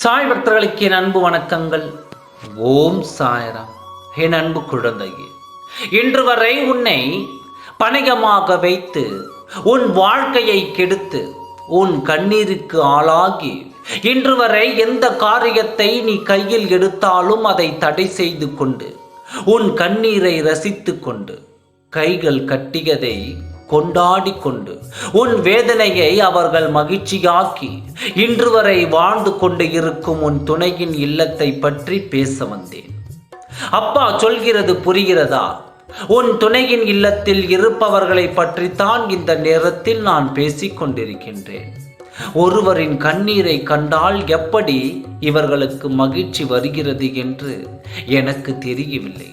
சாய் பக்தர்களுக்கு என் அன்பு வணக்கங்கள். ஓம் சாய்ராம். என் அன்பு குழந்தையே, இன்று வரை உன்னை பணயமாக வைத்து உன் வாழ்க்கையை கெடுத்து உன் கண்ணீருக்கு ஆளாகி இன்று வரை எந்த காரியத்தை நீ கையில் எடுத்தாலும் அதை தடை செய்து கொண்டு உன் கண்ணீரை ரசித்து கொண்டு கைகள் கட்டியதை கொண்டாடி கொண்டு உன் வேதனையை அவர்கள் மகிழ்ச்சியாக்கி இன்று வரை வாழ்ந்து கொண்டு இருக்கும் உன் துணையின் இல்லத்தை பற்றி பேச வந்தேன். அப்பா சொல்கிறது புரிகிறதா? உன் துணையின் இல்லத்தில் இருப்பவர்களை பற்றித்தான் இந்த நேரத்தில் நான் பேசிக் கொண்டிருக்கின்றேன். ஒருவரின் கண்ணீரை கண்டால் எப்படி இவர்களுக்கு மகிழ்ச்சி வருகிறது என்று எனக்கு தெரியவில்லை.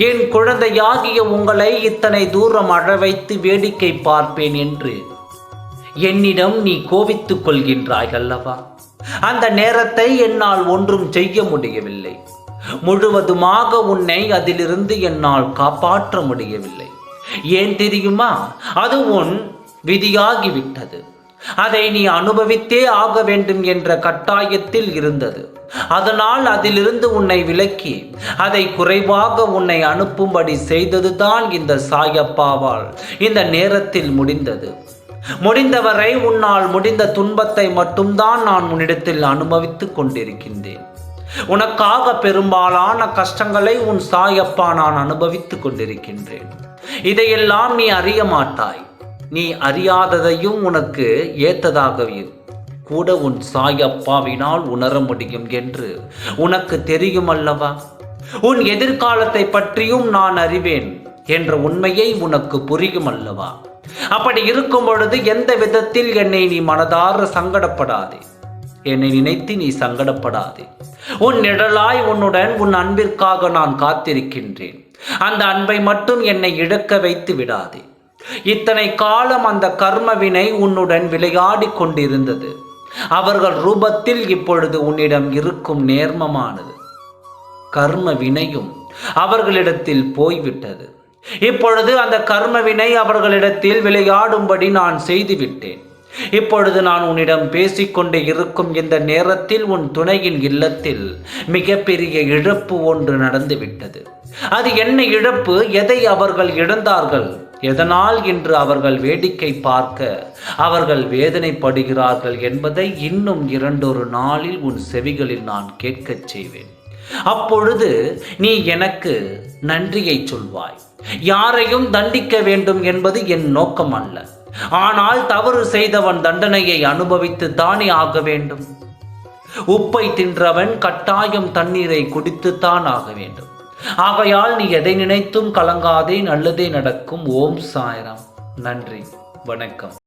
என் குழந்தையாகிய உங்களை இத்தனை தூரம் அழ வைத்து வேடிக்கை பார்ப்பேன் என்று என்னிடம் நீ கோபித்துக் கொள்கின்றாய் அல்லவா? அந்த நேரத்தை என்னால் ஒன்றும் செய்ய முடியவில்லை. முழுவதுமாக உன்னை அதிலிருந்து என்னால் காப்பாற்ற முடியவில்லை. ஏன் தெரியுமா? அது உன் விதியாகிவிட்டது. அதை நீ அனுபவித்தே ஆக வேண்டும் என்ற கட்டாயத்தில் இருந்தது. அதனால் அதிலிருந்து உன்னை விலக்கி அதை குறைவாக உன்னை அனுப்பும்படி செய்ததுதான் இந்த சாயப்பாவால் இந்த நேரத்தில் முடிந்தது. முடிந்தவரை உன்னால் முடிந்த துன்பத்தை மட்டும்தான் நான் உன்னிடத்தில் அனுபவித்துக் கொண்டிருக்கின்றேன். உனக்காக பெரும்பாலான கஷ்டங்களை உன் சாயப்பா நான் அனுபவித்துக் கொண்டிருக்கின்றேன். இதையெல்லாம் நீ அறிய மாட்டாய். நீ அறியாததையும் உனக்கு ஏத்ததாகவே கூட உன் சாயப்பாவினால் உணர முடியும் என்று உனக்கு தெரியும் அல்லவா? உன் எதிர்காலத்தை பற்றியும் நான் அறிவேன் என்ற உண்மையை உனக்கு புரியும் அல்லவா? அப்படி இருக்கும் பொழுது எந்த விதத்தில் என்னை நீ மனதார சங்கடப்படாதே. என்னை நினைத்து நீ சங்கடப்படாதே. உன் நிழலாய் உன்னுடன் உன் அன்பிற்காக நான் காத்திருக்கின்றேன். அந்த அன்பை மட்டும் என்னை இழக்க வைத்து விடாதே. இத்தனை காலம் அந்த கர்மவினை உன்னுடன் விளையாடி கொண்டிருந்தது. அவர்கள் ரூபத்தில் இப்பொழுது உன்னிடம் இருக்கும் நேர்மமானது கர்ம வினையும் அவர்களிடத்தில் போய்விட்டது. இப்பொழுது அந்த கர்மவினை அவர்களிடத்தில் விளையாடும்படி நான் செய்துவிட்டேன். இப்பொழுது நான் உன்னிடம் பேசிக்கொண்டு இருக்கும் இந்த நேரத்தில் உன் துணையின் இல்லத்தில் மிகப்பெரிய இழப்பு ஒன்று நடந்துவிட்டது. அது என்ன இழப்பு? எதை அவர்கள் இழந்தார்கள்? எதனால் இன்று அவர்கள் வேடிக்கை பார்க்க அவர்கள் வேதனைப்படுகிறார்கள் என்பதை இன்னும் 2 நாளில் உன் செவிகளில் நான் கேட்கச் செய்வேன். அப்பொழுது நீ எனக்கு நன்றியை சொல்வாய். யாரையும் தண்டிக்க வேண்டும் என்பது என் நோக்கம் அல்ல. ஆனால் தவறு செய்தவன் தண்டனையை அனுபவித்து தானே ஆக வேண்டும். உப்பை தின்றவன் கட்டாயம் தண்ணீரை குடித்துத்தான் ஆக வேண்டும். ஆகையால் நீ எதை நினைத்தும் கலங்காதே. நல்லதே நடக்கும். ஓம் சாய்ராம். நன்றி, வணக்கம்.